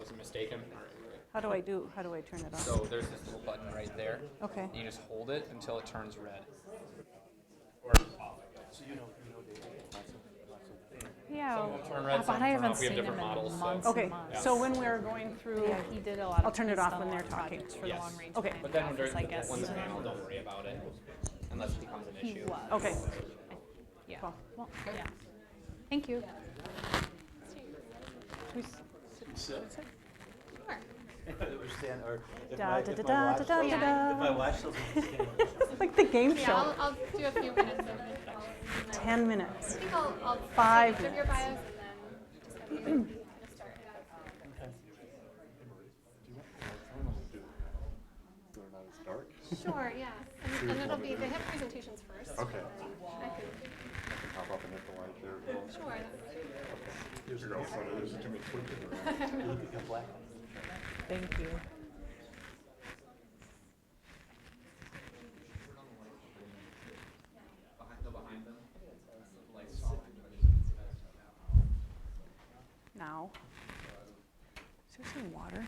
was mistaken. How do I turn it on? So there's this little button right there. Okay. You just hold it until it turns red. Or off, I guess. Yeah. Some of them turn red, But some I turn haven't off. We have seen different him in models. months. So. Okay, Yeah. so when we're going through, Yeah, he did a lot of. I'll turn it he's off done when a they're lot of talking. projects for Yes. the long range Okay. planning But then when office, I there's guess. when the panel, don't worry about it unless it becomes an He issue. was. okay. Yeah. Cool. Well, yeah. Thank you. If I watch those, like the game Yeah, show. I'll do a few minutes of introduction. 10 minutes. I think I'll 5 give your minutes. bios and then just have you kind of start. Sure, yeah. And it'll be, they have presentations first. Okay. I can, Pop up and hit the light there. sure. There's no fun. There's too many twitches around. Thank you. Now. Is there some water?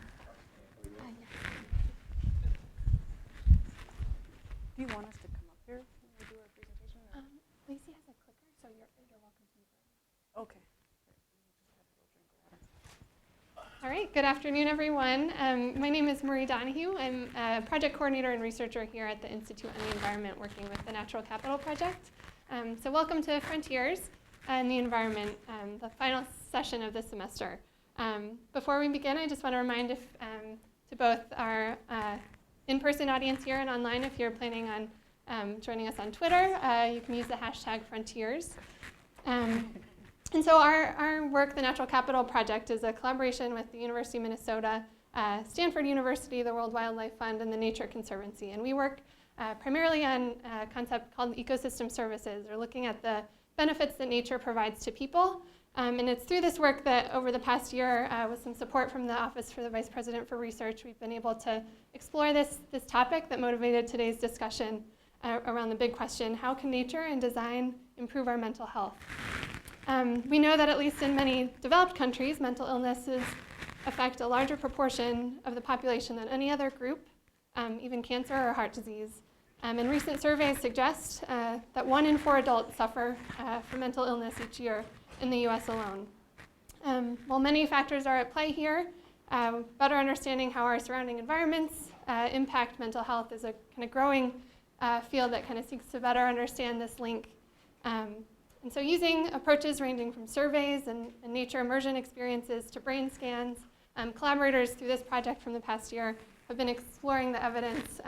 Do you want us to come up here when we do our presentation? or- Lacy has a clicker, so you're welcome to use it. Okay. All right, good afternoon, everyone. My name is Marie Donahue. I'm a project coordinator and researcher here at the Institute on the Environment, working with the Natural Capital Project. So welcome to Frontiers in the Environment, the final session of this semester. Before we begin, I just want to remind to both our in-person audience here and online, if you're planning on joining us on Twitter, you can use the hashtag Frontiers. And so our work, the Natural Capital Project, is a collaboration with the University of Minnesota, Stanford University, the World Wildlife Fund, and the Nature Conservancy. And we work primarily on a concept called ecosystem services, or looking at the benefits that nature provides to people. And it's through this work that over the past year, with some support from the Office for the Vice President for Research, we've been able to explore this topic that motivated today's discussion around the big question: how can nature and design improve our mental health? We know that at least in many developed countries, mental illnesses affect a larger proportion of the population than any other group, even cancer or heart disease. And recent surveys suggest that 1 in 4 adults suffer from mental illness each year in the US alone. While many factors are at play here, better understanding how our surrounding environments impact mental health is a kind of growing field that kind of seeks to better understand this link. And so using approaches ranging from surveys and nature immersion experiences to brain scans, collaborators through this project from the past year have been exploring the evidence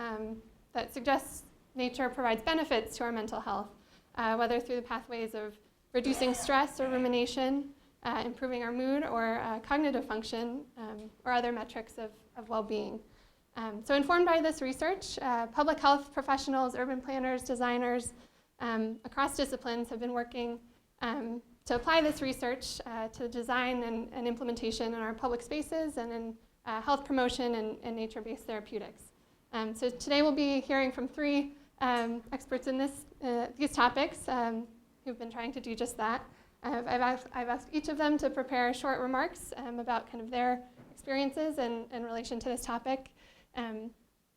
that suggests nature provides benefits to our mental health, whether through the pathways of reducing stress or rumination, improving our mood or cognitive function, or other metrics of well-being. So informed by this research, public health professionals, urban planners, designers, across disciplines have been working to apply this research to design and implementation in our public spaces and in health promotion and nature-based therapeutics. So today we'll be hearing from 3 experts in these topics who've been trying to do just that. I've asked each of them to prepare short remarks about kind of their experiences in relation to this topic. And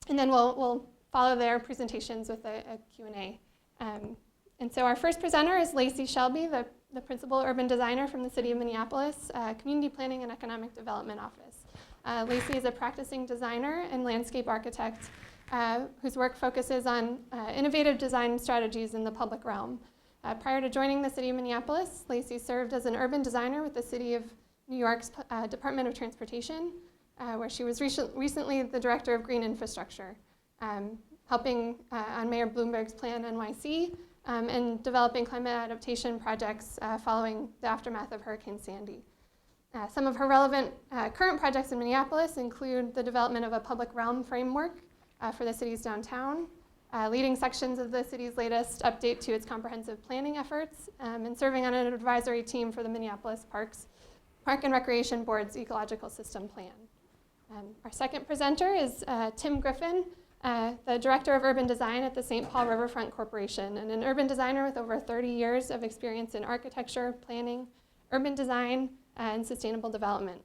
then we'll follow their presentations with a Q&A. And so our first presenter is Lacy Shelby, the principal urban designer from the City of Minneapolis, Community Planning and Economic Development Office. Lacy is a practicing designer and landscape architect whose work focuses on innovative design strategies in the public realm. Prior to joining the City of Minneapolis, Lacy served as an urban designer with the City of New York's Department of Transportation, where she was recently the director of green infrastructure, helping on Mayor Bloomberg's Plan NYC and developing climate adaptation projects following the aftermath of Hurricane Sandy. Some of her relevant current projects in Minneapolis include the development of a public realm framework for the city's downtown, leading sections of the city's latest update to its comprehensive planning efforts, and serving on an advisory team for the Minneapolis Park and Recreation Board's Ecological System Plan. Our second presenter is Tim Griffin, the Director of Urban Design at the St. Paul Riverfront Corporation, and an urban designer with over 30 years of experience in architecture, planning, urban design, and sustainable development.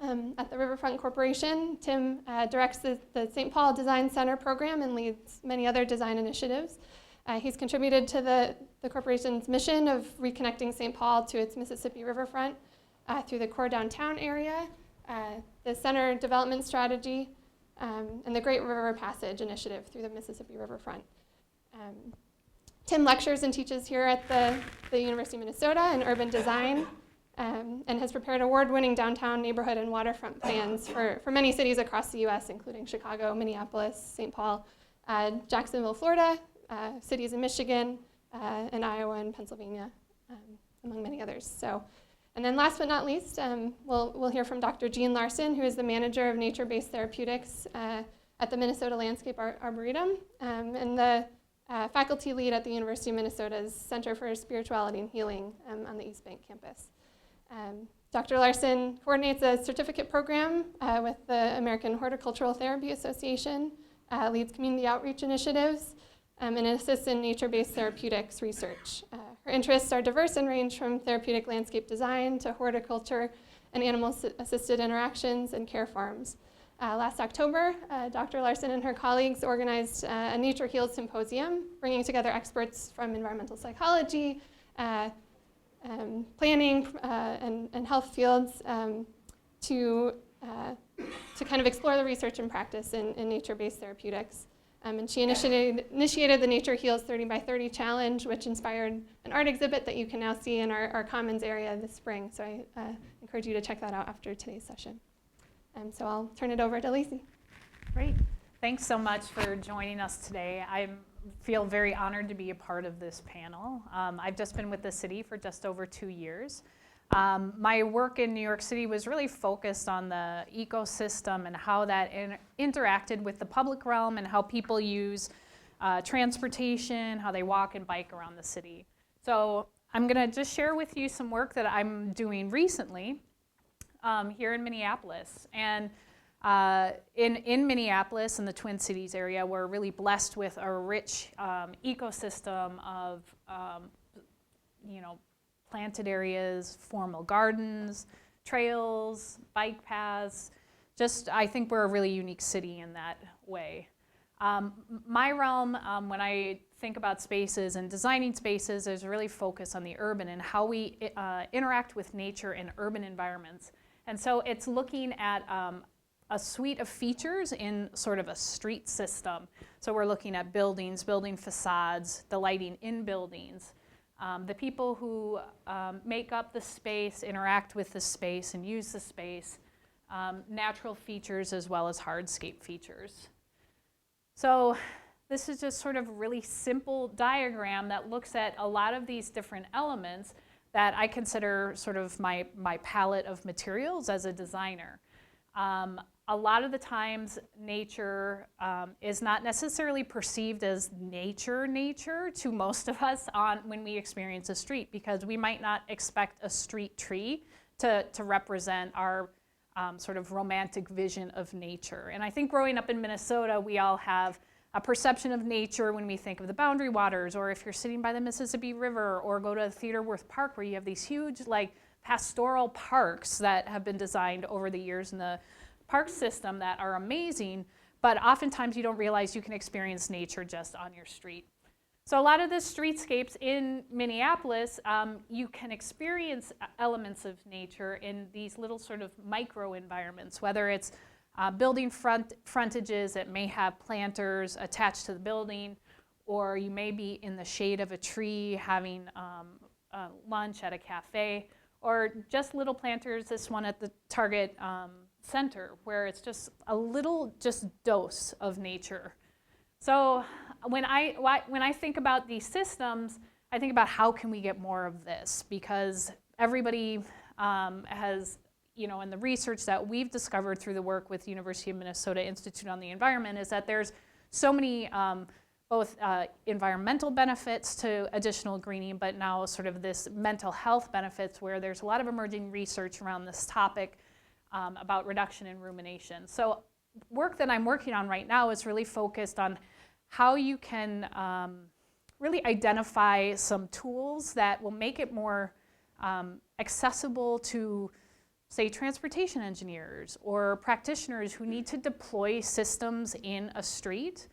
at the Riverfront Corporation. Tim directs the St. Paul Design Center program and leads many other design initiatives. He's contributed to the corporation's mission of reconnecting St. Paul to its Mississippi riverfront through the core downtown area, the center development strategy, and the Great River Passage initiative through the Mississippi riverfront. Tim lectures and teaches here at the University of Minnesota in urban design, and has prepared award-winning downtown neighborhood and waterfront plans for many cities across the U.S., including Chicago, Minneapolis, St. Paul, Jacksonville, Florida, cities in Michigan, and Iowa and Pennsylvania, among many others. So, and then last but not least, we'll hear from Dr. Jean Larson, who is the manager of nature-based therapeutics at the Minnesota Landscape Arboretum, and the faculty lead at the University of Minnesota's Center for Spirituality and Healing on the East Bank campus. Dr. Larson coordinates a certificate program with the American Horticultural Therapy Association, leads community outreach initiatives, and assists in nature-based therapeutics research. Her interests are diverse and range from therapeutic landscape design to horticulture and animal-assisted interactions and care farms. Last October, Dr. Larson and her colleagues organized a Nature Heals Symposium, bringing together experts from environmental psychology, planning, and health fields to kind of explore the research and practice in nature-based therapeutics. And she initiated the Nature Heals 30 by 30 challenge, which inspired an art exhibit that you can now see in our Commons area this spring. So I encourage you to check that out after today's session. So I'll turn it over to Lacy. Great. Thanks so much for joining us today. I feel very honored to be a part of this panel. I've just been with the city for just over 2 years. My work in New York City was really focused on the ecosystem and how that interacted with the public realm and how people use transportation, how they walk and bike around the city. So I'm going to just share with you some work that I'm doing recently here in Minneapolis. And in Minneapolis and the Twin Cities area, we're really blessed with a rich ecosystem of planted areas, formal gardens, trails, bike paths. I think we're a really unique city in that way. My realm, when I think about spaces and designing spaces, is really focused on the urban and how we interact with nature in urban environments. And so it's looking at a suite of features in sort of a street system. So we're looking at buildings, building facades, the lighting in buildings, the people who make up the space, interact with the space, and use the space, natural features as well as hardscape features. So this is just sort of a really simple diagram that looks at a lot of these different elements that I consider sort of my palette of materials as a designer. A lot of the times nature is not necessarily perceived as nature to most of us when we experience a street, because we might not expect a street tree to represent our sort of romantic vision of nature. And I think growing up in Minnesota, we all have a perception of nature when we think of the Boundary Waters, or if you're sitting by the Mississippi River, or go to Theater Worth Park, where you have these huge pastoral parks that have been designed over the years in the park system that are amazing, but oftentimes you don't realize you can experience nature just on your street. So a lot of the streetscapes in Minneapolis, you can experience elements of nature in these little sort of micro environments, whether it's building frontages that may have planters attached to the building, or you may be in the shade of a tree having lunch at a cafe, or just little planters, this one at the Target Center, where it's just a little dose of nature. So when I think about these systems, I think about how can we get more of this, because everybody has, in the research that we've discovered through the work with University of Minnesota Institute on the Environment, is that there's so many both environmental benefits to additional greening, but now sort of this mental health benefits, where there's a lot of emerging research around this topic about reduction in rumination. So work that I'm working on right now is really focused on how you can really identify some tools that will make it more accessible to say, transportation engineers or practitioners who need to deploy systems in a street.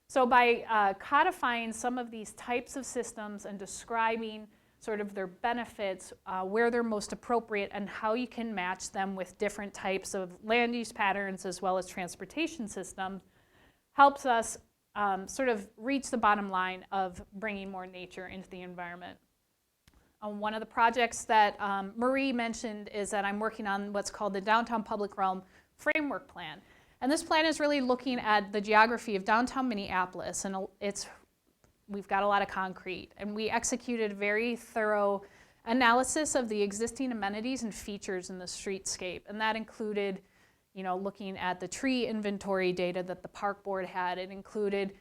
So by codifying some of these types of systems and describing sort of their benefits, where they're most appropriate, and how you can match them with different types of land use patterns as well as transportation systems, helps us sort of reach the bottom line of bringing more nature into the environment. One of the projects that Marie mentioned is that I'm working on what's called the Downtown Public Realm Framework Plan. And this plan is really looking at the geography of downtown Minneapolis, and we've got a lot of concrete. And we executed a very thorough analysis of the existing amenities and features in the streetscape. And that included, looking at the tree inventory data that the park board had. It included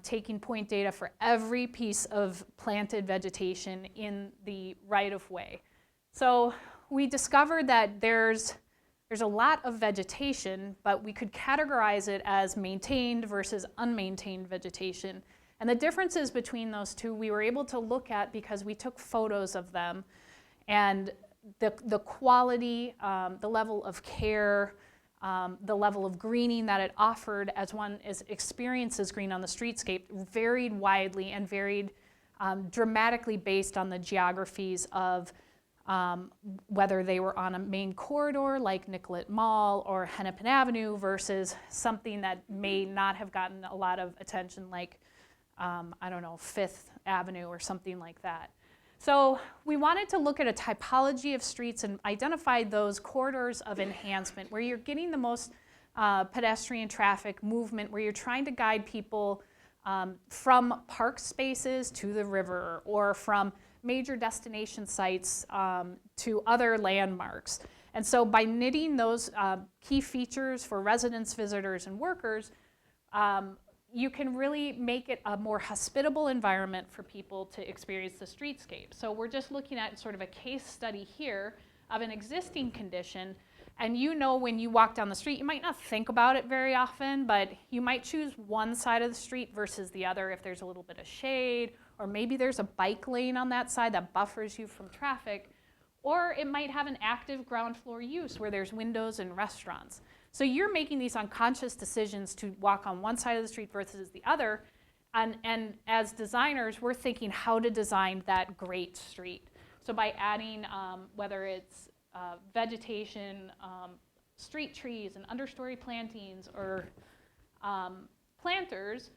taking point data for every piece of planted vegetation in the right-of-way. So we discovered that there's a lot of vegetation, but we could categorize it as maintained versus unmaintained vegetation. And the differences between those two we were able to look at because we took photos of them, and the quality, the level of care, the level of greening that it offered as one experiences green on the streetscape varied widely and varied dramatically based on the geographies of whether they were on a main corridor like Nicollet Mall or Hennepin Avenue versus something that may not have gotten a lot of attention like, I don't know, Fifth Avenue or something like that. So we wanted to look at a typology of streets and identify those corridors of enhancement where you're getting the most pedestrian traffic movement, where you're trying to guide people from park spaces to the river or from major destination sites to other landmarks. And so by knitting those key features for residents, visitors, and workers, you can really make it a more hospitable environment for people to experience the streetscape. So we're just looking at sort of a case study here of an existing condition. And when you walk down the street, you might not think about it very often, but you might choose one side of the street versus the other if there's a little bit of shade, or maybe there's a bike lane on that side that buffers you from traffic, or it might have an active ground floor use where there's windows and restaurants. So you're making these unconscious decisions to walk on one side of the street versus the other, and as designers, we're thinking how to design that great street. So by adding, whether it's vegetation, street trees and understory plantings, or planters,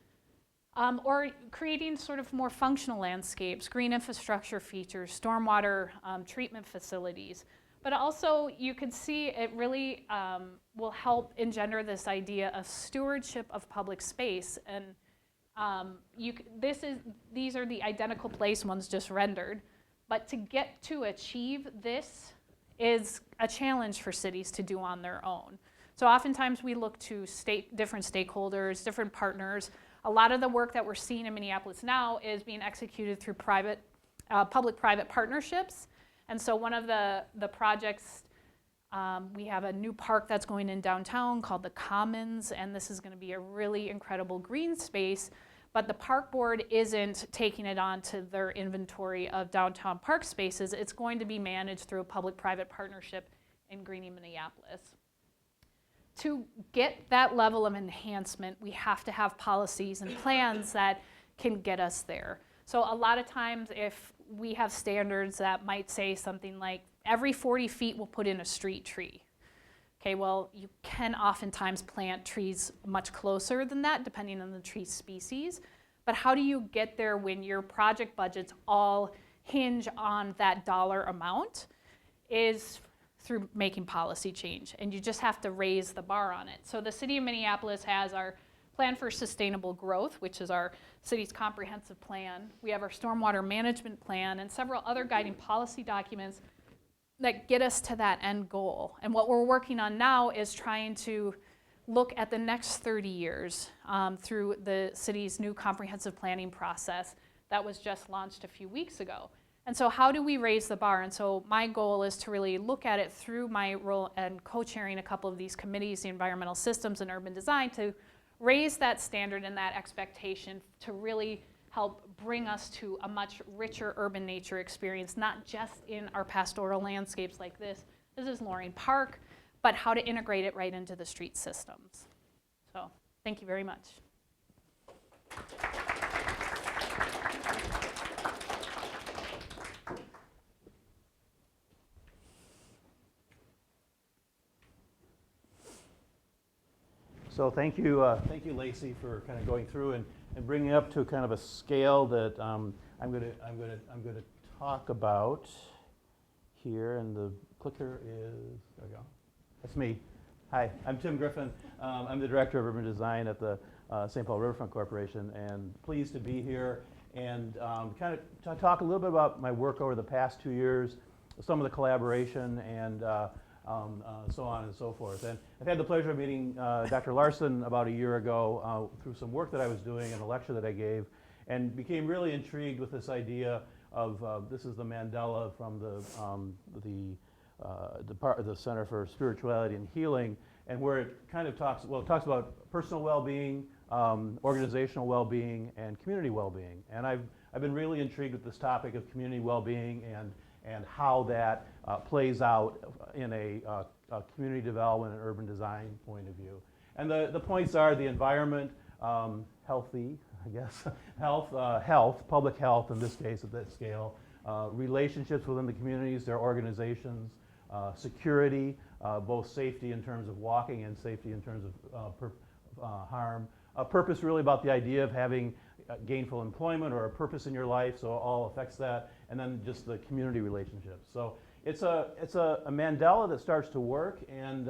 or creating sort of more functional landscapes, green infrastructure features, stormwater treatment facilities. But also you could see it really will help engender this idea of stewardship of public space. And these are the identical place ones just rendered. But to get to achieve this is a challenge for cities to do on their own. So oftentimes we look to different stakeholders, different partners. A lot of the work that we're seeing in Minneapolis now is being executed through public-private partnerships. And so one of the projects, we have a new park that's going in downtown called the Commons, and this is going to be a really incredible green space, but the park board isn't taking it on to their inventory of downtown park spaces. It's going to be managed through a public-private partnership in Greening Minneapolis. To get that level of enhancement, we have to have policies and plans that can get us there. So a lot of times if we have standards that might say something like every 40 feet we'll put in a street tree. Okay, well, you can oftentimes plant trees much closer than that depending on the tree species. But how do you get there when your project budgets all hinge on that dollar amount? Is through making policy change, and you just have to raise the bar on it. So the city of Minneapolis has our Plan for Sustainable Growth, which is our city's comprehensive plan. We have our stormwater management plan and several other guiding policy documents that get us to that end goal. And what we're working on now is trying to look at the next 30 years through the city's new comprehensive planning process that was just launched a few weeks ago. And so how do we raise the bar? And so my goal is to really look at it through my role and co-chairing a couple of these committees, the environmental systems and urban design, to raise that standard and that expectation to really help bring us to a much richer urban nature experience, not just in our pastoral landscapes like this, this is Loring Park, but how to integrate it right into the street systems. So thank you very much. So thank you, Lacy, for kind of going through and bringing up to kind of a scale that I'm going to talk about here. And the clicker is, there we go. That's me. Hi, I'm Tim Griffin. I'm the director of urban design at the St. Paul Riverfront Corporation, and pleased to be here and kind of talk a little bit about my work over the past 2 years, some of the collaboration, and so on and so forth. And I've had the pleasure of meeting Dr. Larson about a year ago through some work that I was doing and a lecture that I gave, and became really intrigued with this idea of this is the Mandela from the Center for Spirituality and Healing, and where it kind of talks about personal well-being, organizational well-being, and community well-being. And I've been really intrigued with this topic of community well-being and how that plays out in a community development and urban design point of view. And the points are the environment, healthy, I guess, health, public health in this case at that scale, relationships within the communities, their organizations, security, both safety in terms of walking and safety in terms of harm. A purpose really about the idea of having gainful employment or a purpose in your life, so it all affects that, and then just the community relationships. So it's a Mandela that starts to work, and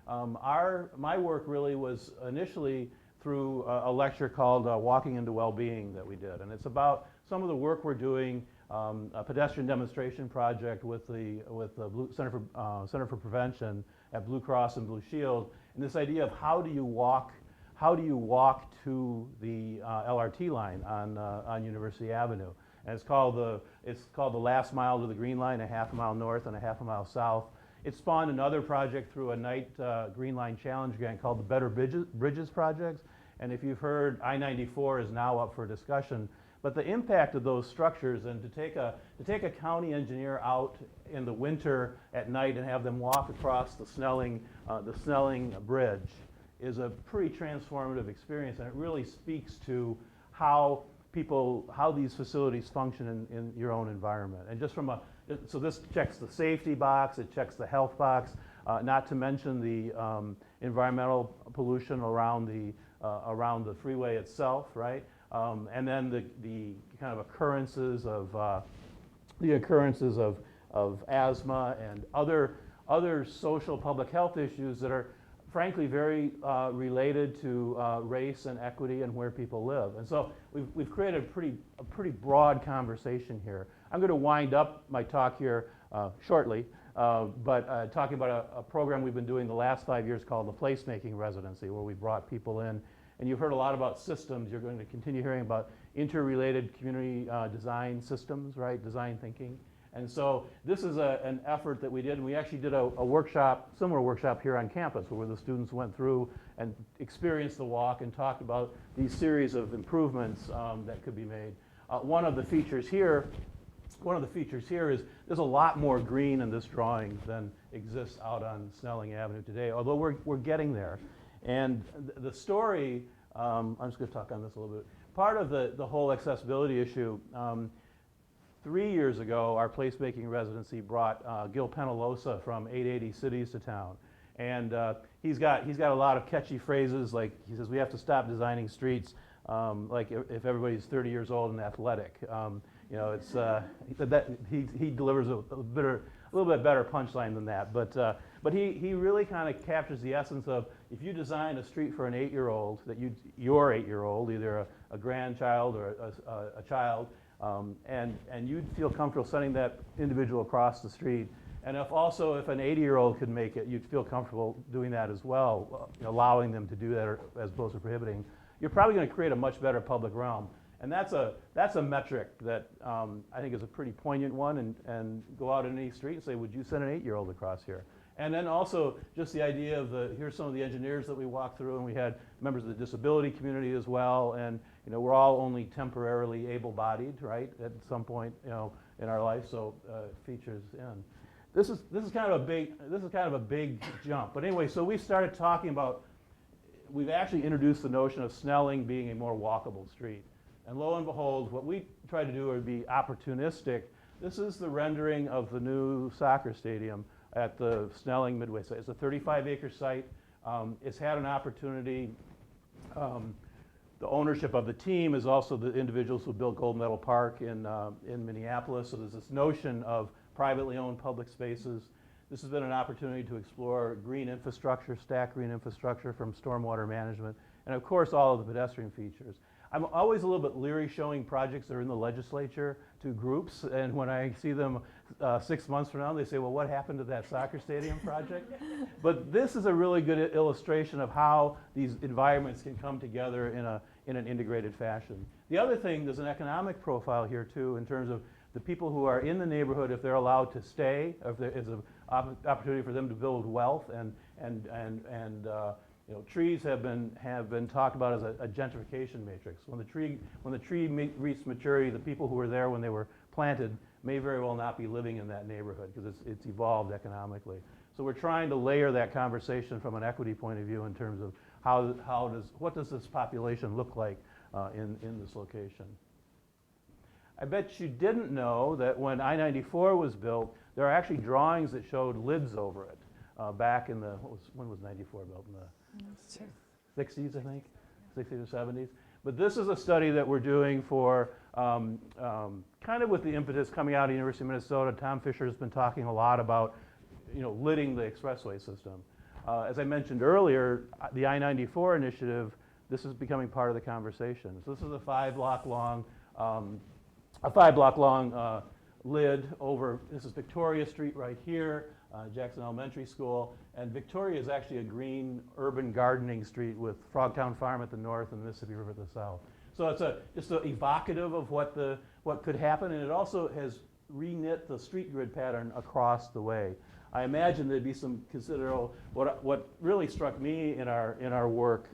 my work really was initially through a lecture called Walking into Wellbeing that we did, and it's about some of the work we're doing, a pedestrian demonstration project with the Center for Prevention at Blue Cross and Blue Shield, and this idea of how do you walk to the LRT line on University Avenue, and it's called the last mile to the Green Line, a half a mile north and a half a mile south. It spawned another project through a Night Green Line Challenge grant called the Better Bridges Project, and if you've heard, I-94 is now up for discussion. But the impact of those structures, and to take a county engineer out in the winter at night and have them walk across the Snelling Bridge, is a pretty transformative experience, and it really speaks to how these facilities function in your own environment. And just so this checks the safety box, it checks the health box, not to mention the environmental pollution around the freeway itself, right? And then the kind of occurrences of asthma and other social public health issues that are frankly very related to race and equity and where people live. And so we've created a pretty broad conversation here. I'm going to wind up my talk here shortly, but talking about a program we've been doing the last 5 years called the Placemaking Residency, where we brought people in. And you've heard a lot about systems. You're going to continue hearing about interrelated community design systems, right? Design thinking. And so this is an effort that we did. And we actually did a workshop, similar workshop here on campus, where the students went through and experienced the walk and talked about these series of improvements that could be made. One of the features here is there's a lot more green in this drawing than exists out on Snelling Avenue today, although we're getting there. And the story, I'm just going to talk on this a little bit. Part of the whole accessibility issue, 3 years ago, our placemaking residency brought Gil Penalosa from 880 Cities to town. And he's got a lot of catchy phrases, like he says, we have to stop designing streets like if everybody's 30 years old and athletic. It's he delivers a little bit better punchline than that. But he really kind of captures the essence of, if you design a street for an 8-year-old, your 8-year-old, either a grandchild or a child, and you'd feel comfortable sending that individual across the street. And if an 80-year-old could make it, you'd feel comfortable doing that as well, allowing them to do that as opposed to prohibiting. You're probably going to create a much better public realm. And that's a metric that I think is a pretty poignant one, and go out in any street and say, would you send an 8-year-old across here? And then also just the idea of here's some of the engineers that we walked through, and we had members of the disability community as well, and we're all only temporarily able-bodied, right, at some point in our life, so features in. this is kind of a big jump. But anyway, so we started talking about, we've actually introduced the notion of Snelling being a more walkable street. And lo and behold, what we tried to do would be opportunistic. This is the rendering of the new soccer stadium at the Snelling Midway site. It's a 35-acre site. It's had an opportunity. The ownership of the team is also the individuals who built Gold Medal Park in Minneapolis. So there's this notion of privately owned public spaces. This has been an opportunity to explore green infrastructure, stack green infrastructure from stormwater management, and of course all of the pedestrian features. I'm always a little bit leery showing projects that are in the legislature to groups, and when I see them 6 months from now, they say, well, what happened to that soccer stadium project? But this is a really good illustration of how these environments can come together in an integrated fashion. The other thing, there's an economic profile here too, in terms of the people who are in the neighborhood, if they're allowed to stay, or if there is an opportunity for them to build wealth, and you know, trees have been talked about as a gentrification matrix. When the tree reached maturity, the people who were there when they were planted may very well not be living in that neighborhood because it's evolved economically. So we're trying to layer that conversation from an equity point of view in terms of what does this population look like in this location. I bet you didn't know that when I-94 was built, there are actually drawings that showed lids over it back in the, when was 94 built? In the 60s, I think, 60s or 70s. But this is a study that we're doing for kind of with the impetus coming out of the University of Minnesota. Tom Fisher has been talking a lot about, you know, lidding the expressway system. As I mentioned earlier, the I-94 initiative, this is becoming part of the conversation. So this is a 5-block long lid over, this is Victoria Street right here, Jackson Elementary School, and Victoria is actually a green urban gardening street with Frogtown Farm at the north and the Mississippi River at the south. So it's just evocative of what could happen, and it also has reknit the street grid pattern across the way. I imagine there'd be some considerable, what really struck me in our work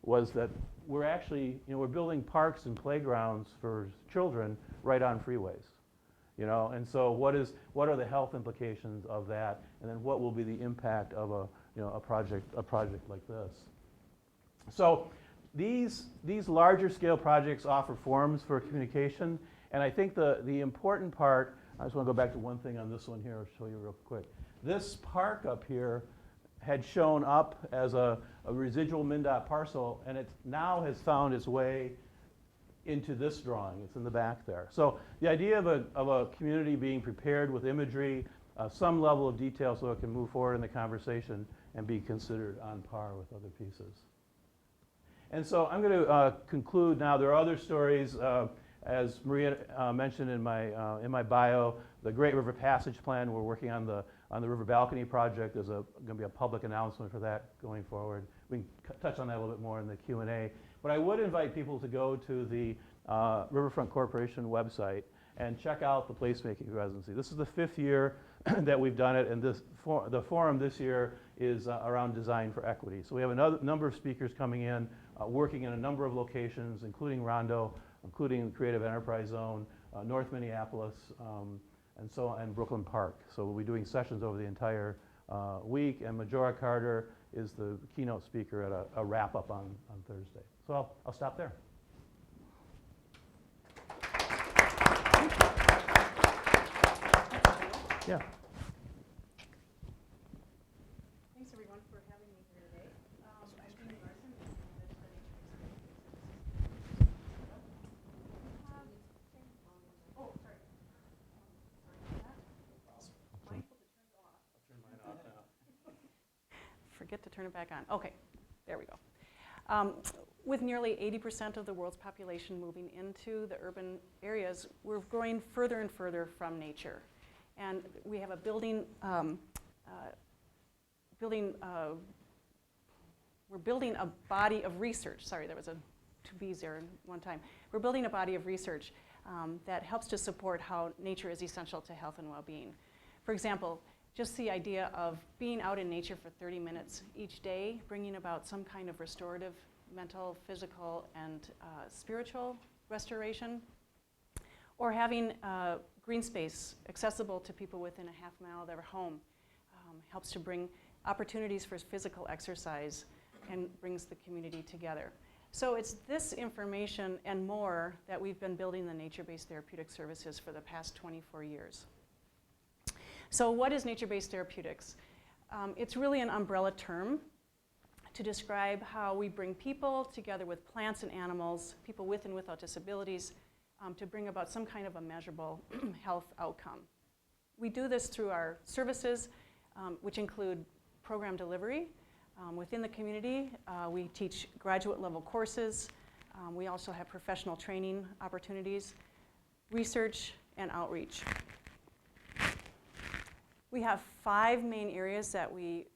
was that we're actually, you know, we're building parks and playgrounds for children right on freeways. You know, and so what are the health implications of that, and then what will be the impact of a project like this? So these larger scale projects offer forums for communication, and I think the important part, I just want to go back to one thing on this one here. I'll show you real quick. This park up here had shown up as a residual MnDOT parcel, and it now has found its way into this drawing. It's in the back there. So the idea of a community being prepared with imagery, some level of detail so it can move forward in the conversation and be considered on par with other pieces. And so I'm going to conclude now. There are other stories, as Maria mentioned in my bio, the Great River Passage Plan. We're working on the River Balcony project. There's going to be a public announcement for that going forward. We can touch on that a little bit more in the Q&A. But I would invite people to go to the Riverfront Corporation website and check out the Placemaking Residency. This is the 5th year that we've done it, and the forum this year is around design for equity. So we have a number of speakers coming in, working in a number of locations, including Rondo, including the Creative Enterprise Zone, North Minneapolis, and Brooklyn Park. So we'll be doing sessions over the entire week, and Majora Carter is the keynote speaker at a wrap-up on Thursday. So I'll stop there. Yeah. Thanks everyone for having me here today. I'm Larson. Oh, sorry. Forget to turn it back on. Okay, there we go. With nearly 80% of the world's population moving into the urban areas, we're growing further and further from nature. And we have a we're building a body of research. Sorry, there was 2 B's there one time. We're building a body of research that helps to support how nature is essential to health and well-being. For example, just the idea of being out in nature for 30 minutes each day, bringing about some kind of restorative, mental, physical, and spiritual restoration, or having green space accessible to people within a half mile of their home. Helps to bring opportunities for physical exercise and brings the community together. So it's this information and more that we've been building the nature-based therapeutic services for the past 24 years. So what is nature-based therapeutics? It's really an umbrella term to describe how we bring people together with plants and animals, people with and without disabilities, to bring about some kind of a measurable health outcome. We do this through our services, which include program delivery within the community. We teach graduate level courses. We also have professional training opportunities, research, and outreach. We have 5 main areas that we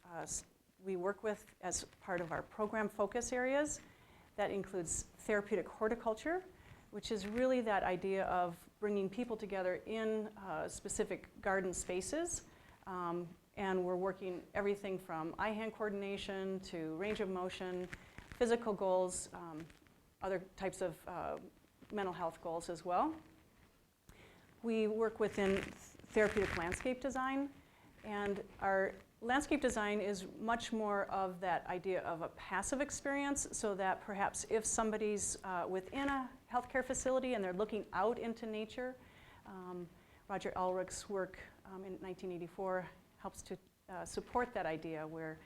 work with as part of our program focus areas. That includes therapeutic horticulture, which is really that idea of bringing people together in specific garden spaces. And we're working everything from eye-hand coordination to range of motion, physical goals, other types of mental health goals as well. We work within therapeutic landscape design, and our landscape design is much more of that idea of a passive experience, so that perhaps if somebody's within a healthcare facility and they're looking out into nature, Roger Ulrich's work in 1984 helps to support that idea where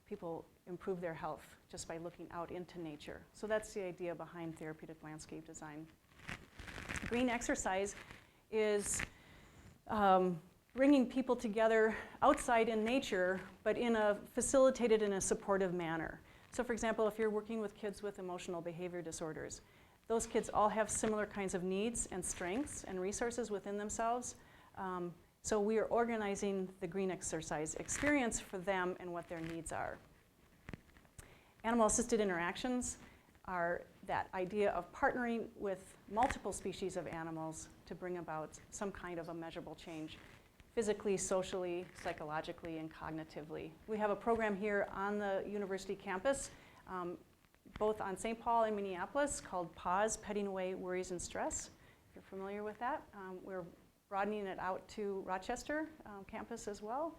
people improve their health just by looking out into nature. So that's the idea behind therapeutic landscape design. Green exercise is bringing people together outside in nature, but in a facilitated in a supportive manner. So for example, if you're working with kids with emotional behavior disorders, those kids all have similar kinds of needs and strengths and resources within themselves. So we are organizing the green exercise experience for them and what their needs are. Animal-assisted interactions are that idea of partnering with multiple species of animals to bring about some kind of a measurable change, physically, socially, psychologically, and cognitively. We have a program here on the university campus, both on St. Paul and Minneapolis, called PAWS, Petting Away Worries and Stress. If you're familiar with that, we're broadening it out to Rochester campus as well.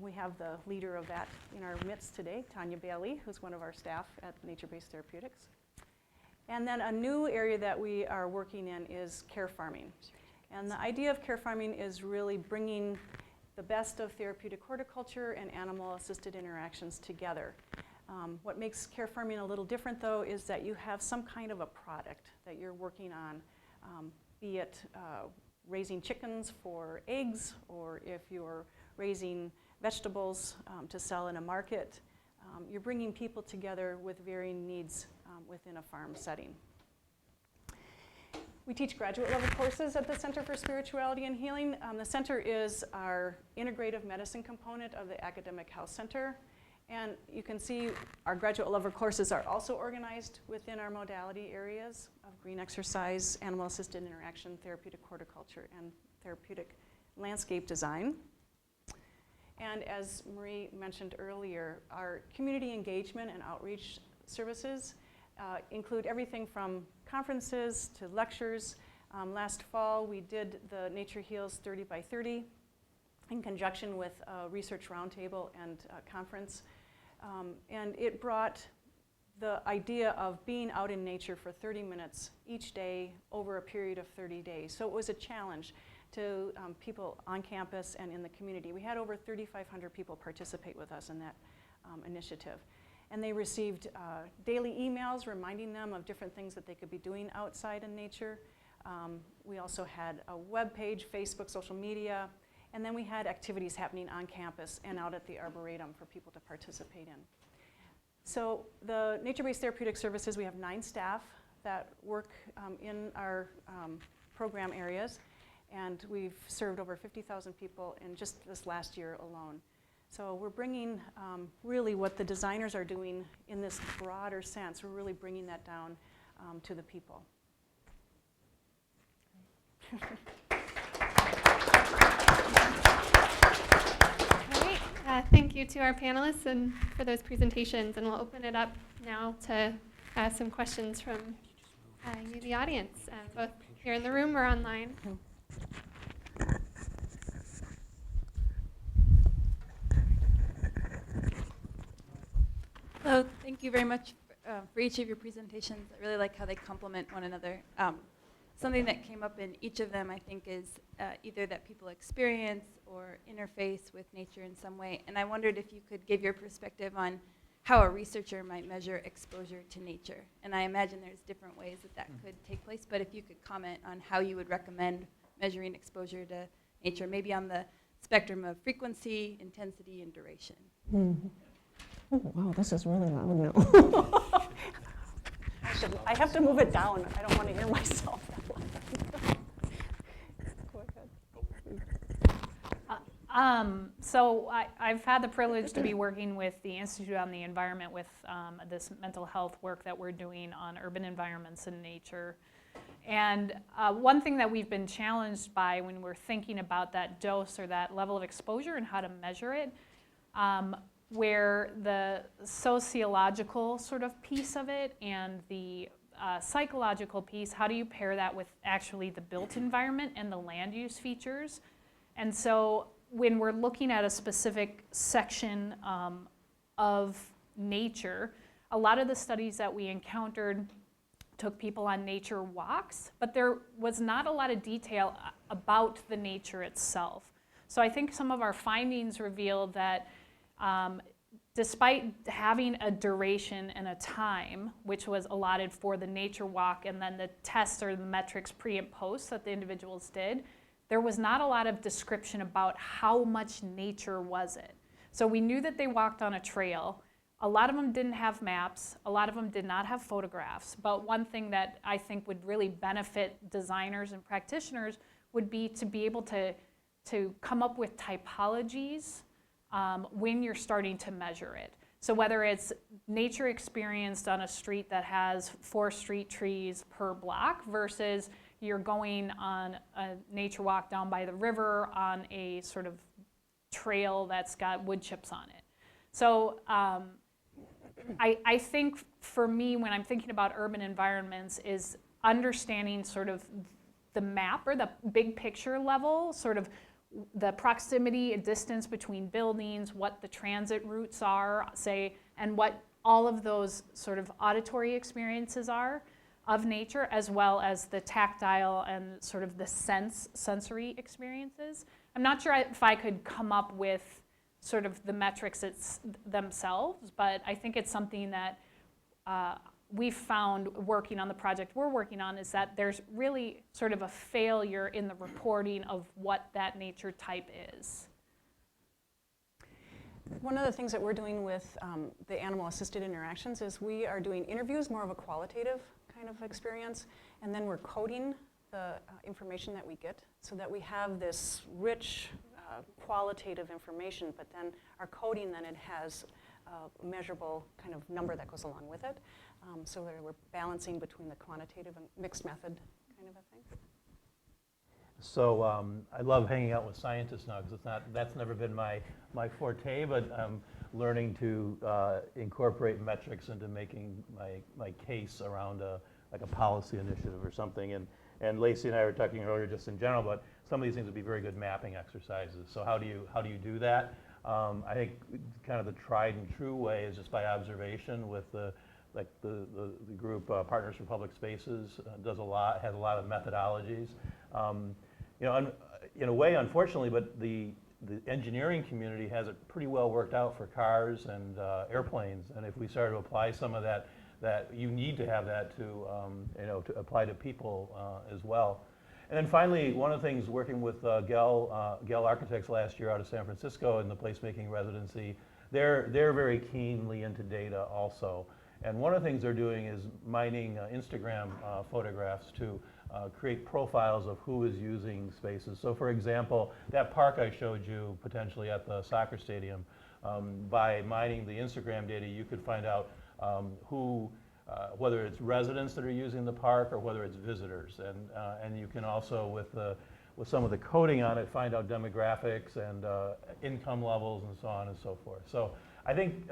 We have the leader of that in our midst today, Tanya Bailey, who's one of our staff at Nature-Based Therapeutics. And then a new area that we are working in is care farming. And the idea of care farming is really bringing the best of therapeutic horticulture and animal-assisted interactions together. What makes care farming a little different, though, is that you have some kind of a product that you're working on, be it raising chickens for eggs, or if you're raising vegetables to sell in a market. You're bringing people together with varying needs within a farm setting. We teach graduate level courses at the Center for Spirituality and Healing. The center is our integrative medicine component of the Academic Health Center. And you can see our graduate level courses are also organized within our modality areas of green exercise, animal-assisted interaction, therapeutic horticulture, and therapeutic landscape design. And as Marie mentioned earlier, our community engagement and outreach services include everything from conferences to lectures. Last fall, we did the Nature Heals 30 by 30 in conjunction with a research roundtable and a conference. And it brought the idea of being out in nature for 30 minutes each day over a period of 30 days. So it was a challenge to people on campus and in the community. We had over 3,500 people participate with us in that initiative. And they received daily emails reminding them of different things that they could be doing outside in nature. We also had a web page, Facebook, social media, and then we had activities happening on campus and out at the Arboretum for people to participate in. So the nature-based therapeutic services, we have 9 staff that work in our program areas, and we've served over 50,000 people in just this last year alone. So we're bringing really what the designers are doing in this broader sense. We're really bringing that down to the people. Thank you to our panelists and for those presentations, and we'll open it up now to some questions from you, the audience, both here in the room or online. Hello, thank you very much for each of your presentations. I really like how they complement one another. Something that came up in each of them, I think, is either that people experience or interface with nature in some way. And I wondered if you could give your perspective on how a researcher might measure exposure to nature. And I imagine there's different ways that that could take place, but if you could comment on how you would recommend measuring exposure to nature, maybe on the spectrum of frequency, intensity, and duration. Oh, wow, this is really loud now. I have to move it down. I don't want to hear myself. Go ahead. So I've had the privilege to be working with the Institute on the Environment with this mental health work that we're doing on urban environments and nature. And one thing that we've been challenged by when we're thinking about that dose or that level of exposure and how to measure it, where the sociological sort of piece of it and the psychological piece, how do you pair that with actually the built environment and the land use features? And so when we're looking at a specific section of nature, a lot of the studies that we encountered took people on nature walks, but there was not a lot of detail about the nature itself. So I think some of our findings revealed that despite having a duration and a time, which was allotted for the nature walk and then the tests or the metrics pre and post that the individuals did, there was not a lot of description about how much nature was it. So we knew that they walked on a trail. A lot of them didn't have maps. A lot of them did not have photographs. But one thing that I think would really benefit designers and practitioners would be to be able to come up with typologies when you're starting to measure it. So whether it's nature experienced on a street that has 4 street trees per block versus you're going on a nature walk down by the river on a sort of trail that's got wood chips on it. So I think for me, when I'm thinking about urban environments, is understanding sort of the map or the big picture level, sort of the proximity and distance between buildings, what the transit routes are, say, and what all of those sort of auditory experiences are of nature, as well as the tactile and sort of the sensory experiences. I'm not sure if I could come up with sort of the metrics themselves, but I think it's something that we've found working on the project we're working on is that there's really sort of a failure in the reporting of what that nature type is. One of the things that we're doing with the animal-assisted interactions is we are doing interviews, more of a qualitative kind of experience, and then we're coding the information that we get so that we have this rich qualitative information, but then our coding, then it has a measurable kind of number that goes along with it. So we're balancing between the quantitative and mixed method kind of a thing. So I love hanging out with scientists now because that's never been my forte, but I'm learning to incorporate metrics into making my case around like a policy initiative or something. And Lacy and I were talking earlier just in general, but some of these things would be very good mapping exercises. So how do you do that? I think kind of the tried and true way is just by observation with the group Partners for Public Spaces has a lot of methodologies. In a way, unfortunately, but the engineering community has it pretty well worked out for cars and airplanes. And if we start to apply some of that you need to have that to apply to people as well. And then finally, one of the things working with Gell Architects last year out of San Francisco in the Placemaking Residency, they're very keenly into data also. And one of the things they're doing is mining Instagram photographs to create profiles of who is using spaces. So for example, that park I showed you potentially at the soccer stadium, by mining the Instagram data, you could find out whether it's residents that are using the park or whether it's visitors. And you can also, with some of the coding on it, find out demographics and income levels and so on and so forth. So I think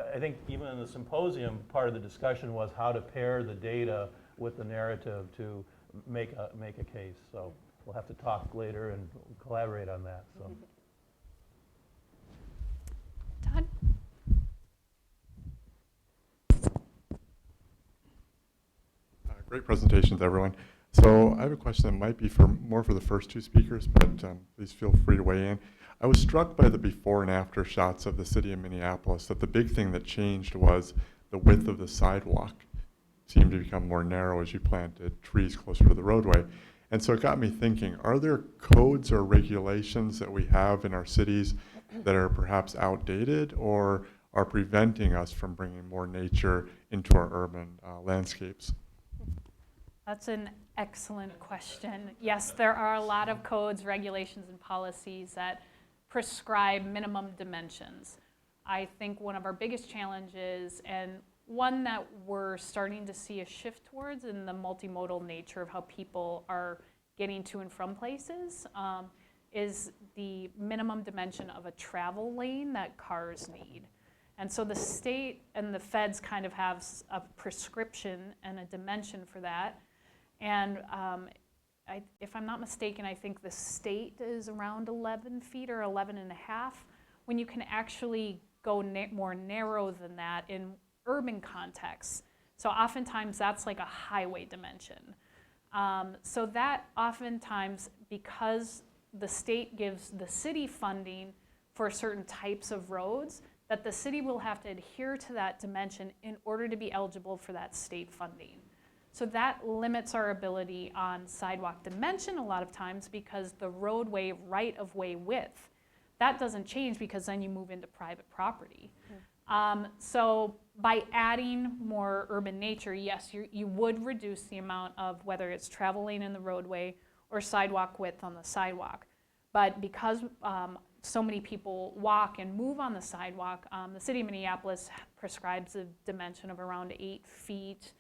even in the symposium, part of the discussion was how to pair the data with the narrative to make a case. So we'll have to talk later and collaborate on that. So. Todd? Great presentations, everyone. So I have a question that might be more for the first two speakers, but please feel free to weigh in. I was struck by the before and after shots of the city of Minneapolis, that the big thing that changed was the width of the sidewalk seemed to become more narrow as you planted trees closer to the roadway. And so it got me thinking, are there codes or regulations that we have in our cities that are perhaps outdated or are preventing us from bringing more nature into our urban landscapes? That's an excellent question. Yes, there are a lot of codes, regulations, and policies that prescribe minimum dimensions. I think one of our biggest challenges, and one that we're starting to see a shift towards in the multimodal nature of how people are getting to and from places, is the minimum dimension of a travel lane that cars need. And so the state and the feds kind of have a prescription and a dimension for that. And if I'm not mistaken, I think the state is around 11 feet or 11 and a half, when you can actually go more narrow than that in urban contexts. So oftentimes that's like a highway dimension. So that oftentimes, because the state gives the city funding for certain types of roads, that the city will have to adhere to that dimension in order to be eligible for that state funding. So that limits our ability on sidewalk dimension a lot of times, because the roadway right-of-way width, that doesn't change because then you move into private property. So by adding more urban nature, yes, you would reduce the amount of whether it's travel lane in the roadway or sidewalk width on the sidewalk. But because so many people walk and move on the sidewalk, the city of Minneapolis prescribes a dimension of around 8 feet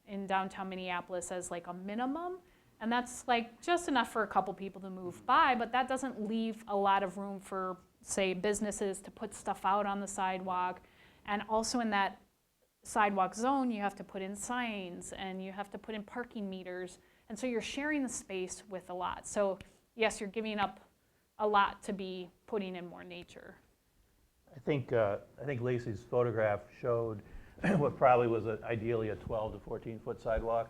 in downtown Minneapolis as like a minimum. And that's like just enough for a couple people to move by, but that doesn't leave a lot of room for, say, businesses to put stuff out on the sidewalk. And also in that sidewalk zone, you have to put in signs and you have to put in parking meters. And so you're sharing the space with a lot. So yes, you're giving up a lot to be putting in more nature. I think Lacy's photograph showed what probably was ideally a 12 to 14 foot sidewalk.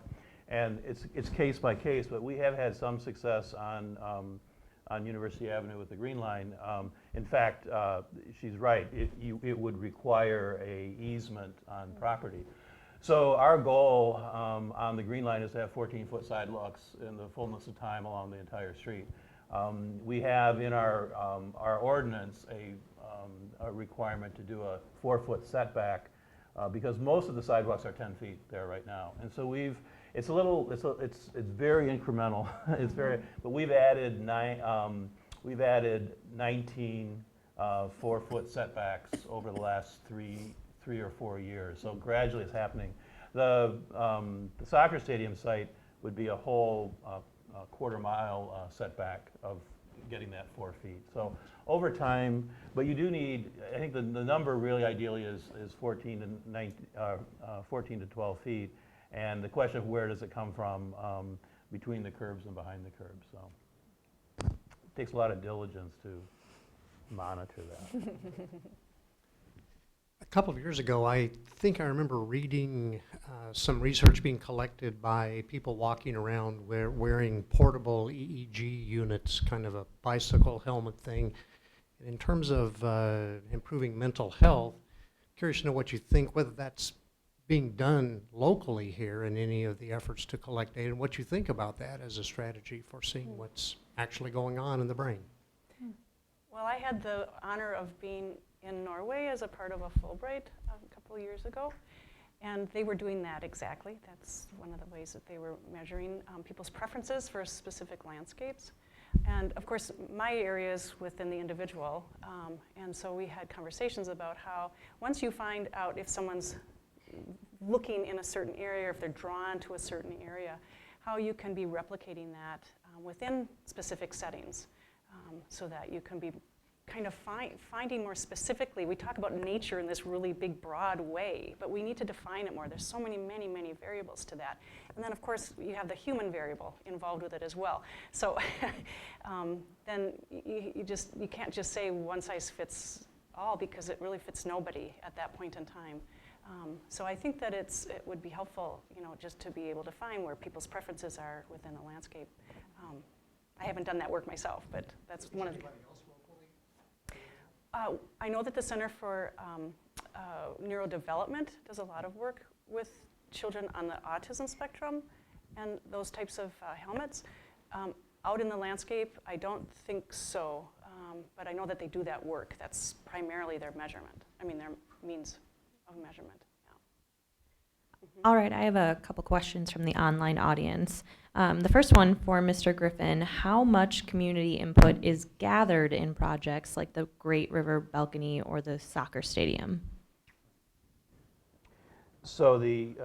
And it's case by case, but we have had some success on University Avenue with the Green Line. In fact, she's right, it would require a easement on property. So our goal on the Green Line is to have 14-foot sidewalks in the fullness of time along the entire street. We have in our ordinance a requirement to do a 4-foot setback because most of the sidewalks are 10 feet there right now. And so it's very incremental. But we've added 19 4-foot setbacks over the last three or 4 years. So gradually it's happening. The soccer stadium site would be a whole quarter-mile setback of getting that 4 feet. So over time, but you do need, I think the number really ideally is 14 to 12 feet. And the question of where does it come from between the curbs and behind the curbs. So it takes a lot of diligence to monitor that. A couple of years ago, I think I remember reading some research being collected by people walking around wearing portable EEG units, kind of a bicycle helmet thing. And in terms of improving mental health, curious to know what you think, whether that's being done locally here in any of the efforts to collect data, and what you think about that as a strategy for seeing what's actually going on in the brain. Well, I had the honor of being in Norway as a part of a Fulbright a couple of years ago, and they were doing that exactly. That's one of the ways that they were measuring people's preferences for specific landscapes. And of course, my area is within the individual, and so we had conversations about how once you find out if someone's looking in a certain area, or if they're drawn to a certain area, how you can be replicating that within specific settings so that you can be kind of finding more specifically. We talk about nature in this really big, broad way, but we need to define it more. There's so many variables to that. And then, of course, you have the human variable involved with it as well. So then you can't just say one size fits all because it really fits nobody at that point in time. So I think that it would be helpful, just to be able to find where people's preferences are within a landscape. I haven't done that work myself, but that's one of the. I know that the Center for Neurodevelopment does a lot of work with children on the autism spectrum and those types of helmets. Out in the landscape, I don't think so, but I know that they do that work. That's primarily their measurement. Their means of measurement. Yeah. All right, I have a couple questions from the online audience. The first one for Mr. Griffin: how much community input is gathered in projects like the Great River Balcony or the soccer stadium? So you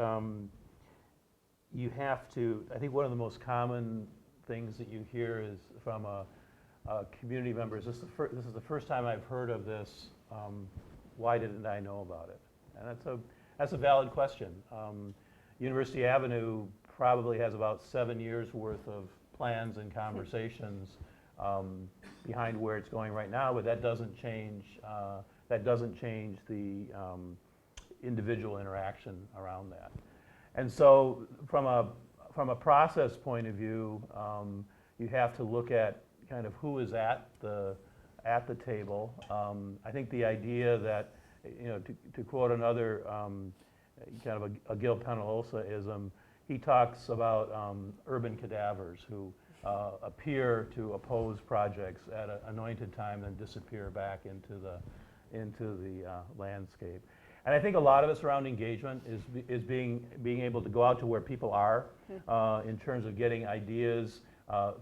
have to, I think one of the most common things that you hear is from a community member, this is the first time I've heard of this, why didn't I know about it? And that's a valid question. University Avenue probably has about 7 years worth of plans and conversations behind where it's going right now, but that doesn't change the individual interaction around that. And so from a process point of view, you have to look at kind of who is at the table. I think the idea that, to quote another kind of a Gil Penalosa-ism, he talks about urban cadavers who appear to oppose projects at an anointed time and disappear back into the landscape. And I think a lot of it's around engagement, is being able to go out to where people are in terms of getting ideas.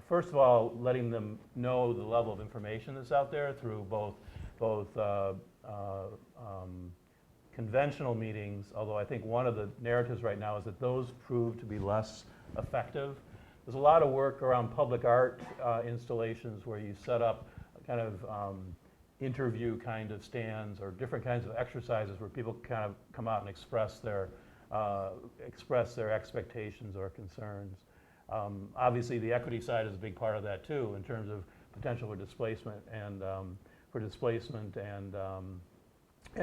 First of all, letting them know the level of information that's out there through both conventional meetings, although I think one of the narratives right now is that those prove to be less effective. There's a lot of work around public art installations where you set up kind of interview kind of stands or different kinds of exercises where people kind of come out and express their expectations or concerns. Obviously, the equity side is a big part of that too, in terms of potential for displacement and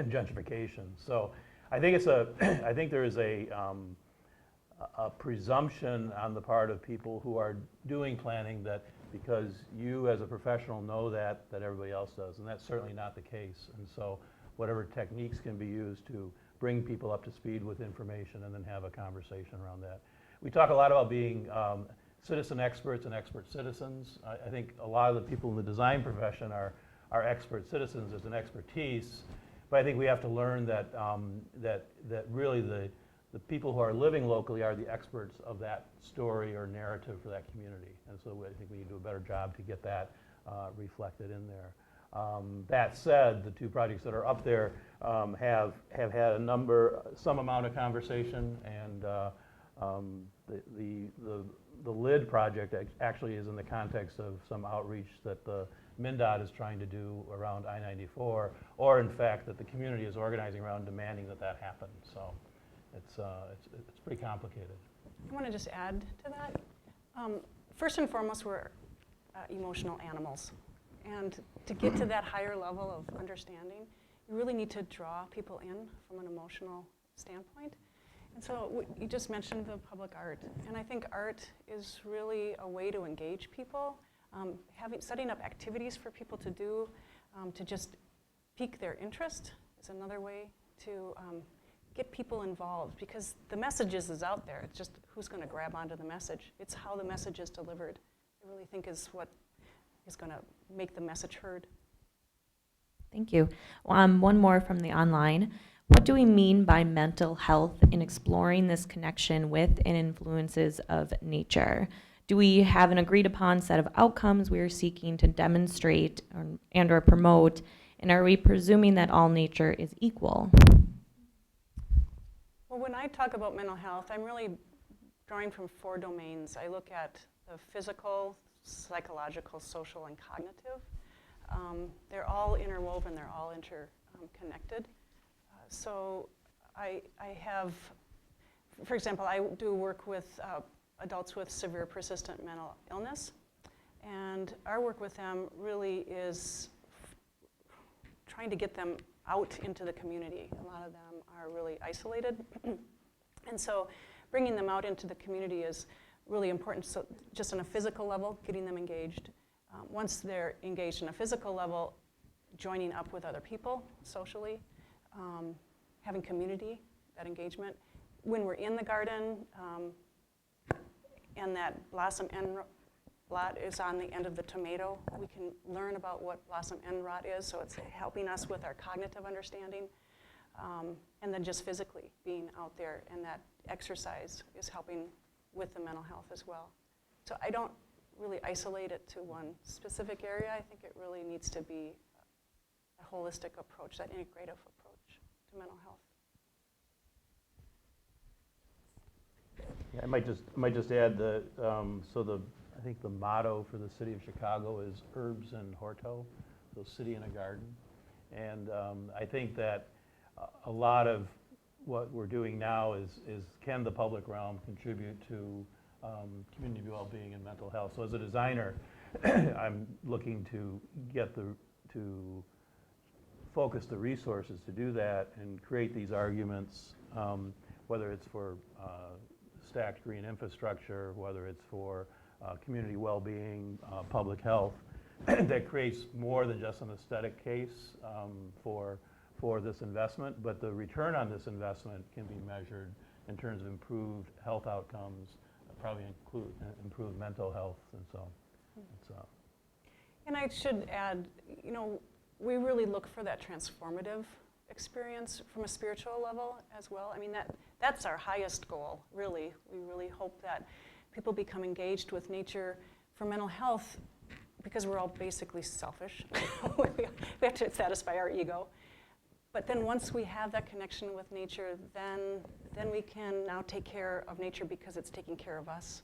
gentrification. So I think I think there is a presumption on the part of people who are doing planning that because you as a professional know that everybody else does, and that's certainly not the case. And so whatever techniques can be used to bring people up to speed with information and then have a conversation around that. We talk a lot about being citizen experts and expert citizens. I think a lot of the people in the design profession are expert citizens as an expertise, but I think we have to learn that really the people who are living locally are the experts of that story or narrative for that community. And so I think we need to do a better job to get that reflected in there. That said, the two projects that are up there have had some amount of conversation, and the LID project actually is in the context of some outreach that the MnDOT is trying to do around I-94, or in fact that the community is organizing around demanding that happen. So it's pretty complicated. I want to just add to that. First and foremost, we're emotional animals. And to get to that higher level of understanding, you really need to draw people in from an emotional standpoint. And so you just mentioned the public art. And I think art is really a way to engage people. Setting up activities for people to do, to just pique their interest is another way to get people involved, because the message is out there. It's just who's going to grab onto the message. It's how the message is delivered, I really think, is what is going to make the message heard. Thank you. One more from the online. What do we mean by mental health in exploring this connection with and influences of nature? Do we have an agreed upon set of outcomes we are seeking to demonstrate or promote? And are we presuming that all nature is equal? Well, when I talk about mental health, I'm really drawing from 4 domains. I look at the physical, psychological, social, and cognitive. They're all interwoven, they're all interconnected. So I have, for example, I do work with adults with severe persistent mental illness, and our work with them really is trying to get them out into the community. A lot of them are really isolated. And so bringing them out into the community is really important. So just on a physical level, getting them engaged. Once they're engaged on a physical level, joining up with other people socially, having community, that engagement. When we're in the garden, and that blossom end rot is on the end of the tomato, we can learn about what blossom end rot is, so it's helping us with our cognitive understanding. And then just physically being out there, and that exercise is helping with the mental health as well. So I don't really isolate it to one specific area. I think it really needs to be a holistic approach, that integrative approach to mental health. Yeah, I might just add that, I think the motto for the city of Chicago is herbs and horto, so city and a garden. And I think that a lot of what we're doing now is can the public realm contribute to community well-being and mental health? So as a designer, I'm looking to to focus the resources to do that and create these arguments, whether it's for stacked green infrastructure, whether it's for community well-being, public health, that creates more than just an aesthetic case for this investment, but the return on this investment can be measured in terms of improved health outcomes, probably include improved mental health, and so. And I should add, we really look for that transformative experience from a spiritual level as well. I mean, that's our highest goal, really. We really hope that people become engaged with nature for mental health, because we're all basically selfish. We have to satisfy our ego. But then once we have that connection with nature, then we can now take care of nature because it's taking care of us.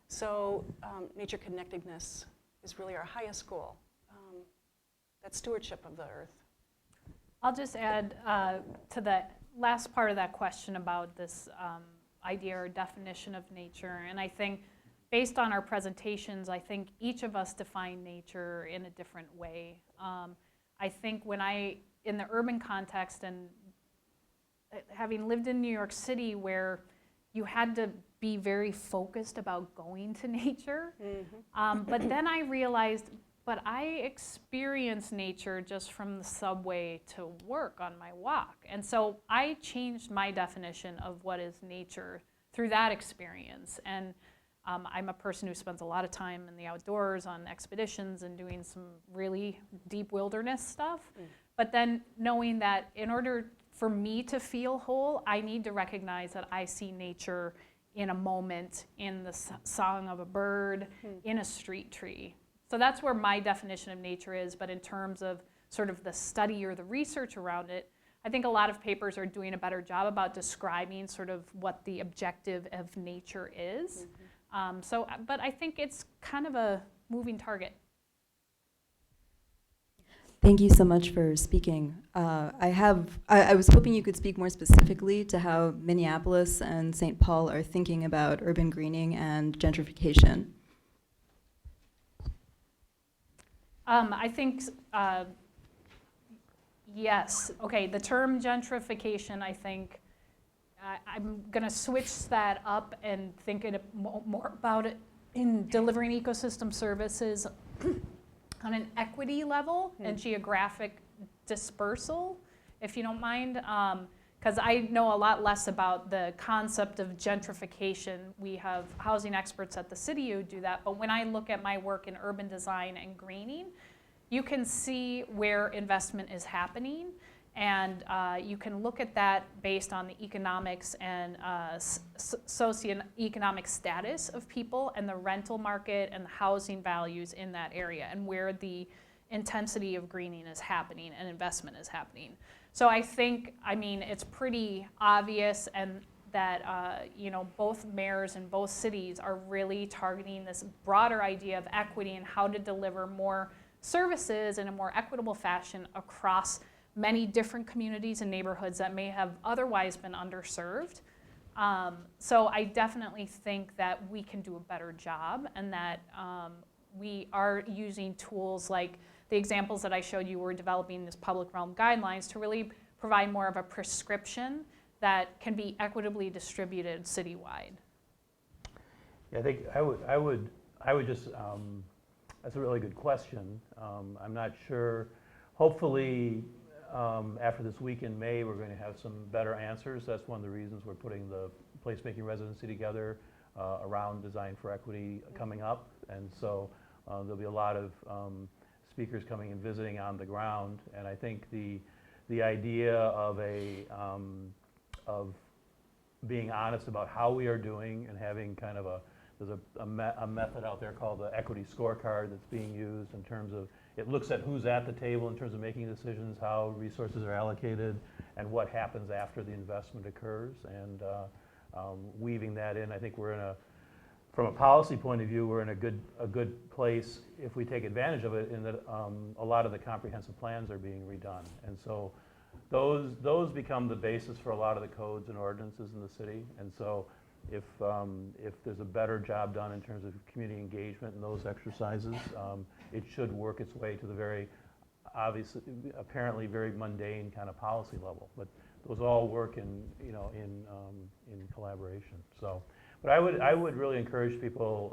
So nature connectedness is really our highest goal, that stewardship of the earth. I'll just add to the last part of that question about this idea or definition of nature. And I think based on our presentations, I think each of us define nature in a different way. I think in the urban context, and having lived in New York City where you had to be very focused about going to nature, but then I realized, but I experience nature just from the subway to work on my walk. And so I changed my definition of what is nature through that experience. And I'm a person who spends a lot of time in the outdoors on expeditions and doing some really deep wilderness stuff. But then knowing that in order for me to feel whole, I need to recognize that I see nature in a moment, in the song of a bird, in a street tree. So that's where my definition of nature is, but in terms of sort of the study or the research around it, I think a lot of papers are doing a better job about describing sort of what the objective of nature is. But I think it's kind of a moving target. Thank you so much for speaking. I was hoping you could speak more specifically to how Minneapolis and St. Paul are thinking about urban greening and gentrification. I think, yes. Okay, the term gentrification, I think, I'm going to switch that up and think more about it in delivering ecosystem services on an equity level and geographic dispersal, if you don't mind, because I know a lot less about the concept of gentrification. We have housing experts at the city who do that, but when I look at my work in urban design and greening, you can see where investment is happening, and you can look at that based on the economics and socioeconomic status of people and the rental market and the housing values in that area and where the intensity of greening is happening and investment is happening. So I think, it's pretty obvious, and that both mayors in both cities are really targeting this broader idea of equity and how to deliver more services in a more equitable fashion across many different communities and neighborhoods that may have otherwise been underserved. So I definitely think that we can do a better job, and that we are using tools like the examples that I showed you were developing this public realm guidelines to really provide more of a prescription that can be equitably distributed citywide. Yeah, I think I would just, that's a really good question. I'm not sure, hopefully after this week in May, we're going to have some better answers. That's one of the reasons we're putting the Placemaking Residency together around Design for Equity coming up. And so there'll be a lot of speakers coming and visiting on the ground. And I think the idea of of being honest about how we are doing and having kind of there's a method out there called the Equity Scorecard that's being used in terms of, it looks at who's at the table in terms of making decisions, how resources are allocated, and what happens after the investment occurs. And weaving that in, I think we're in from a policy point of view, we're in a good place if we take advantage of it, in that a lot of the comprehensive plans are being redone. And so those become the basis for a lot of the codes and ordinances in the city. And so if there's a better job done in terms of community engagement in those exercises, it should work its way to the very obviously, apparently very mundane kind of policy level. But those all work in collaboration. So, but I would really encourage people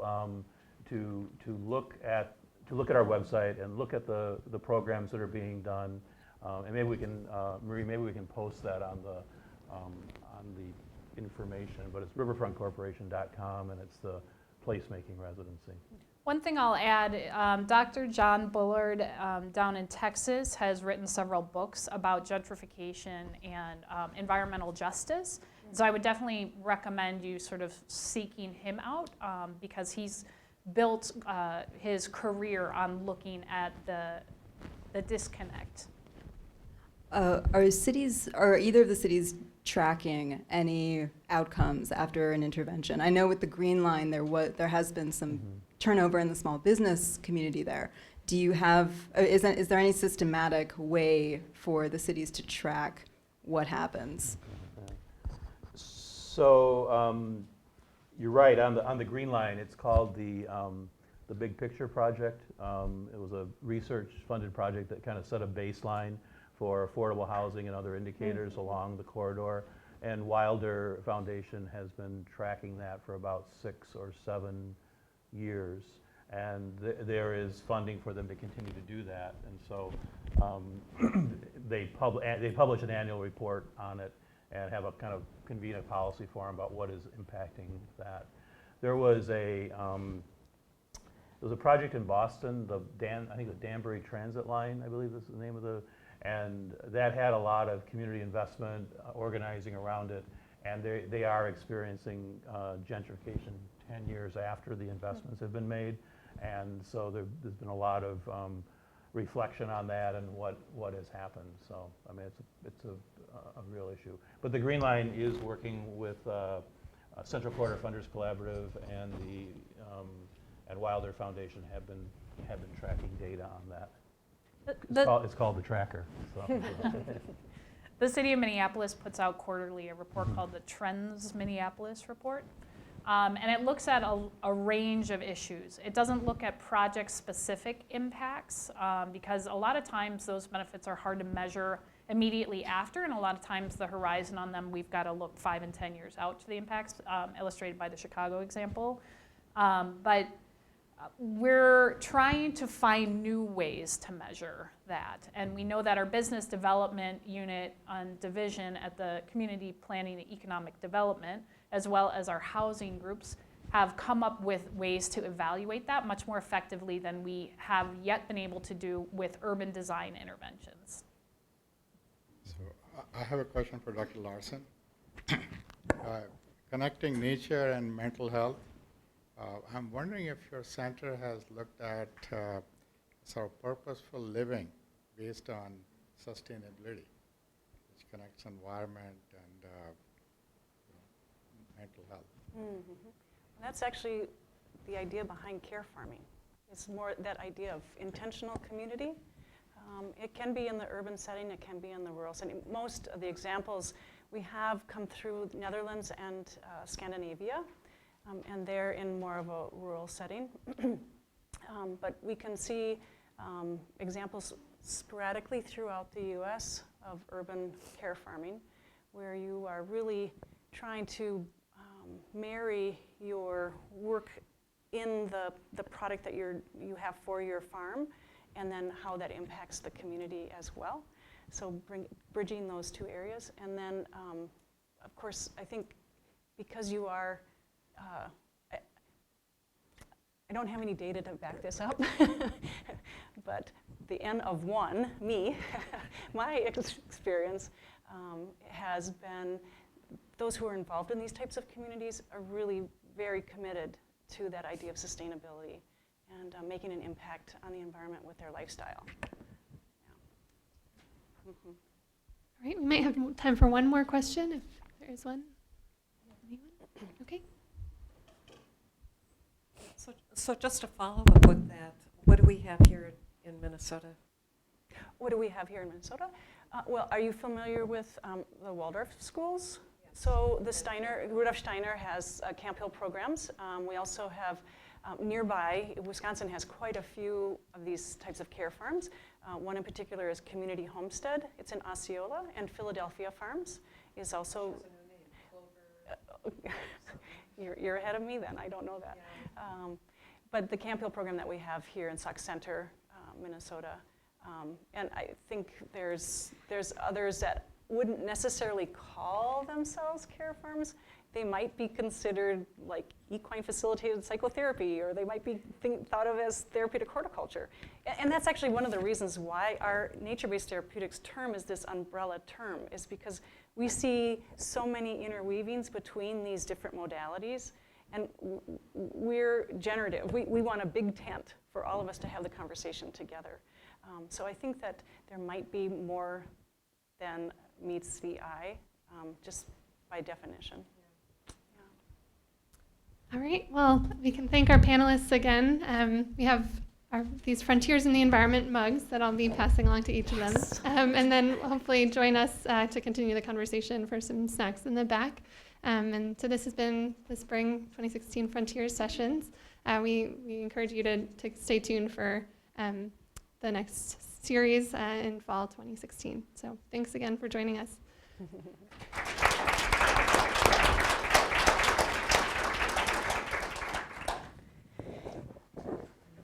to look at our website and look at the programs that are being done, and maybe we can, Marie, maybe we can post that on the information. But it's riverfrontcorporation.com, and it's the Placemaking Residency. One thing I'll add, Dr. John Bullard down in Texas has written several books about gentrification and environmental justice. So I would definitely recommend you sort of seeking him out because he's built his career on looking at the disconnect. Are either of the cities tracking any outcomes after an intervention? I know with the Green Line there has been some turnover in the small business community there. Do you have, is there any systematic way for the cities to track what happens? So you're right, on the Green Line, it's called the Big Picture Project. It was a research-funded project that kind of set a baseline for affordable housing and other indicators along the corridor. And Wilder Foundation has been tracking that for about 6 or 7 years. And there is funding for them to continue to do that. And so they publish an annual report on it and have a kind of convene a policy forum about what is impacting that. There was a project in Boston, I think the Danbury Transit Line, I believe is the name of and that had a lot of community investment, organizing around it, and they are experiencing gentrification 10 years after the investments have been made, and so there's been a lot of reflection on that and what has happened. So I mean, it's a real issue. But the Green Line is working with Central Corridor Funders Collaborative and and Wilder Foundation have been tracking data on that. It's called the Tracker. So. The city of Minneapolis puts out quarterly a report called the Trends Minneapolis Report. And it looks at a range of issues. It doesn't look at project-specific impacts because a lot of times those benefits are hard to measure immediately after, and a lot of times the horizon on them, we've got to look 5 and 10 years out to the impacts, illustrated by the Chicago example. But we're trying to find new ways to measure that. And we know that our business development unit on division at the Community Planning and Economic Development, as well as our housing groups, have come up with ways to evaluate that much more effectively than we have yet been able to do with urban design interventions. So I have a question for Dr. Larson. Connecting nature and mental health. I'm wondering if your center has looked at sort of purposeful living based on sustainability, which connects environment and mental health. Mm-hmm. That's actually the idea behind care farming. It's more that idea of intentional community. It can be in the urban setting, it can be in the rural setting. Most of the examples we have come through the Netherlands and Scandinavia, and they're in more of a rural setting. But we can see examples sporadically throughout the U.S. of urban care farming, where you are really trying to marry your work in the product that you have for your farm, and then how that impacts the community as well. So bridging those two areas. And then, of course, I think because you are, I don't have any data to back this up, but the N of one, me, my experience has been those who are involved in these types of communities are really very committed to that idea of sustainability and making an impact on the environment with their lifestyle. Yeah. Mm-hmm. All right, we might have time for one more question if there is one. Anyone? Okay. So just to follow up with that, what do we have here in Minnesota? What do we have here in Minnesota? Well, are you familiar with the Waldorf schools? Yes. So the Rudolf Steiner has Camp Hill programs. We also have nearby, Wisconsin has quite a few of these types of care farms. One in particular is Community Homestead. It's in Osceola, and Philadelphia Farms is also. You're ahead of me then, I don't know that. Yeah. But the Camp Hill program that we have here in Sauk Center, Minnesota, and I think there's others that wouldn't necessarily call themselves care farms. They might be considered like equine facilitated psychotherapy, or they might be thought of as therapeutic horticulture. And that's actually one of the reasons why our nature-based therapeutics term is this umbrella term, is because we see so many interweavings between these different modalities, and we're generative. We want a big tent for all of us to have the conversation together. So I think that there might be more than meets the eye, just by definition. All right, well, we can thank our panelists again. We have these Frontiers in the Environment mugs that I'll be passing along to each of them. And then hopefully join us to continue the conversation for some snacks in the back. And so this has been the Spring 2016 Frontiers sessions. We encourage you to stay tuned for the next series in fall 2016. So thanks again for joining us.